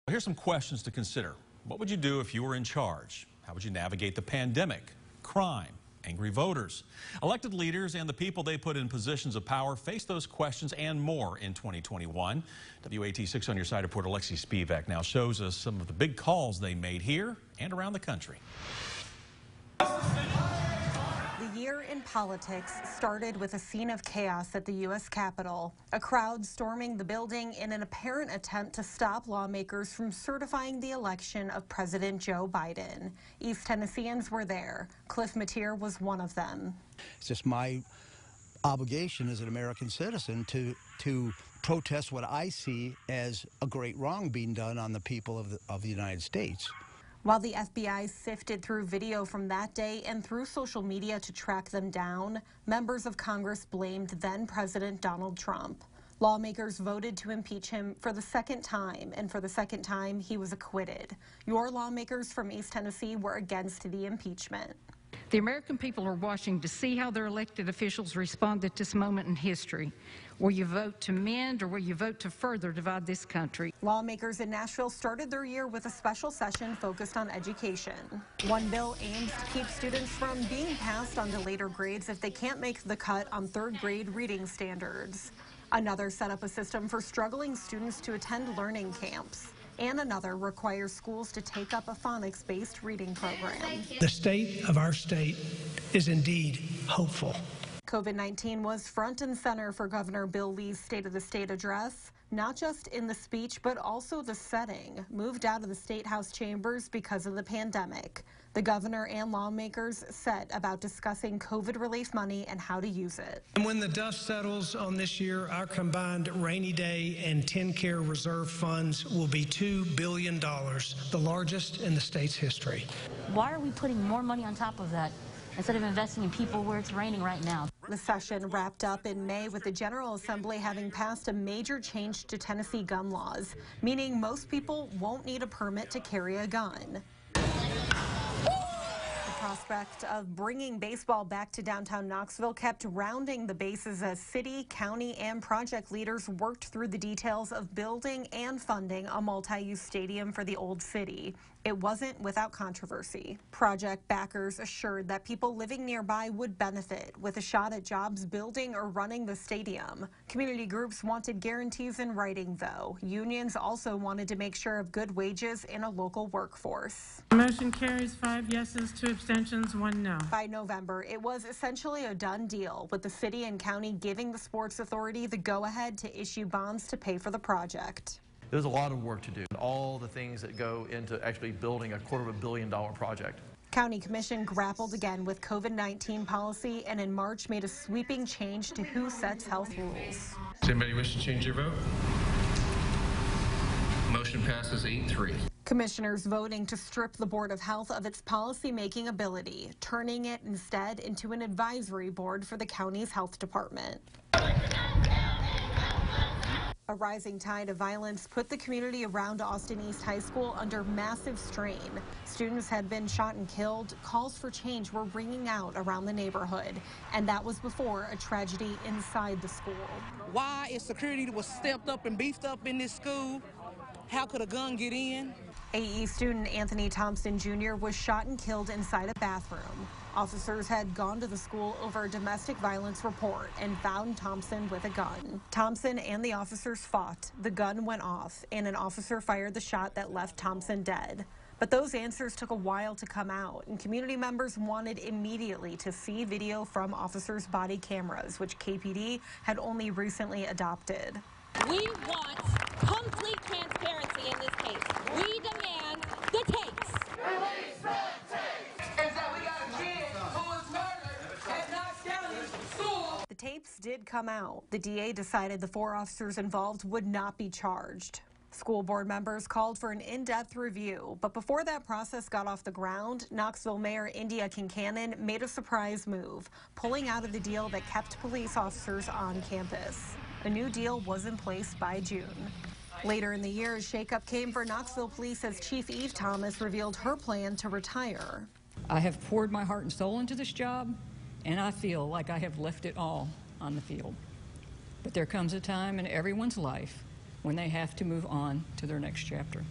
Here's some questions to consider. What would you do if you were in charge? How would you navigate the pandemic, crime, angry voters? Elected leaders and the people they put in positions of power face those questions and more in 2021. WAT 6 on Your Side reporter Lexi Spivak now shows us some of the big calls they made here and around the country. The year in politics started with a scene of chaos at the U.S. Capitol, a crowd storming the building in an apparent attempt to stop lawmakers from certifying the election of President Joe Biden. East Tennesseans were there. Cliff Mateer was one of them. It's just my obligation as an American citizen to protest what I see as a great wrong being done on the people of the United States. While the FBI sifted through video from that day and through social media to track them down, members of Congress blamed then-President Donald Trump. Lawmakers voted to impeach him for the second time, and for the second time, he was acquitted. Your lawmakers from East Tennessee were against the impeachment. The American people are watching to see how their elected officials respond at this moment in history. Will you vote to mend, or will you vote to further divide this country? Lawmakers in Nashville started their year with a special session focused on education. One bill aims to keep students from being passed on to later grades if they can't make the cut on third grade reading standards. Another set up a system for struggling students to attend learning camps. And another requires schools to take up a phonics-based reading program. The state of our state is indeed hopeful. COVID-19 was front and center for Governor Bill Lee's State of the State address, not just in the speech, but also the setting, moved out of the State House chambers because of the pandemic. The governor and lawmakers set about discussing COVID relief money and how to use it. And when the dust settles on this year, our combined rainy day and TennCare reserve funds will be $2 billion, the largest in the state's history. Why are we putting more money on top of that instead of investing in people where it's raining right now? The session wrapped up in May with the General Assembly having passed a major change to Tennessee gun laws, meaning most people won't need a permit to carry a gun. The prospect of bringing baseball back to downtown Knoxville kept rounding the bases as city, county, and project leaders worked through the details of building and funding a multi-use stadium for the Old City. It wasn't without controversy. Project backers assured that people living nearby would benefit with a shot at jobs building or running the stadium. Community groups wanted guarantees in writing, though. Unions also wanted to make sure of good wages in a local workforce. The motion carries 5 yeses, 2 abstentions, 1 no. By November, it was essentially a done deal, with the city and county giving the Sports Authority the go-ahead to issue bonds to pay for the project. There's a lot of work to do, all the things that go into actually building a $250 million project. County Commission grappled again with COVID-19 policy and in March made a sweeping change to who sets health rules. Does anybody wish to change their vote? Motion passes 8-3. Commissioners voting to strip the Board of Health of its policy-making ability, turning it instead into an advisory board for the county's health department. A rising tide of violence put the community around Austin East High School under massive strain. Students had been shot and killed. Calls for change were ringing out around the neighborhood, and that was before a tragedy inside the school. Why is security was stepped up and beefed up in this school? How could a gun get in? AE student Anthony Thompson Jr. was shot and killed inside a bathroom. Officers had gone to the school over a domestic violence report and found Thompson with a gun. Thompson and the officers fought. The gun went off, and an officer fired the shot that left Thompson dead. But those answers took a while to come out, and community members wanted immediately to see video from officers' body cameras, which KPD had only recently adopted. We want complete transparency in this case. We demand the tapes. Release the tapes! Is that we got a kid who was murdered at Knox County School. The tapes did come out. The DA decided the 4 officers involved would not be charged. School board members called for an in-depth review, but before that process got off the ground, Knoxville Mayor India Kincannon made a surprise move, pulling out of the deal that kept police officers on campus. A new deal was in place by June. Later in the year, a shakeup came for Knoxville Police as Chief Eve Thomas revealed her plan to retire. I have poured my heart and soul into this job, and I feel like I have left it all on the field. But there comes a time in everyone's life when they have to move on to their next chapter.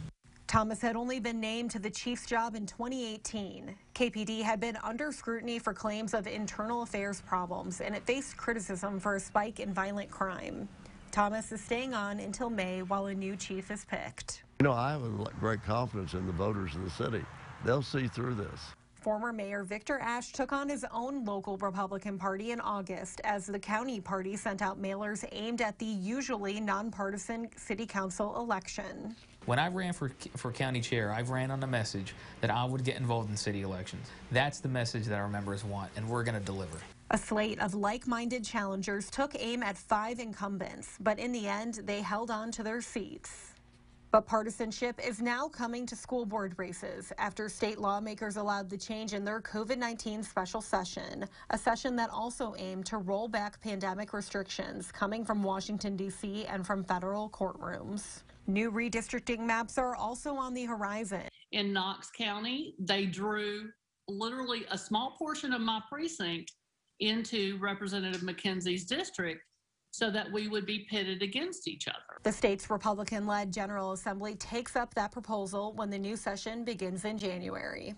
Thomas had only been named to the chief's job in 2018. KPD had been under scrutiny for claims of internal affairs problems, and it faced criticism for a spike in violent crime. Thomas is staying on until May while a new chief is picked. You know, I have great confidence in the voters of the city. They'll see through this. Former Mayor Victor Ashe took on his own local Republican Party in August as the county party sent out mailers aimed at the usually nonpartisan city council election. When I ran for county chair, I ran on the message that I would get involved in city elections. That's the message that our members want, and we're going to deliver. A slate of like-minded challengers took aim at 5 incumbents, but in the end, they held on to their seats. But partisanship is now coming to school board races after state lawmakers allowed the change in their COVID-19 special session, a session that also aimed to roll back pandemic restrictions coming from Washington, D.C. and from federal courtrooms. New redistricting maps are also on the horizon. In Knox County, they drew literally a small portion of my precinct into Representative McKenzie's district so that we would be pitted against each other. The state's Republican-led General Assembly takes up that proposal when the new session begins in January.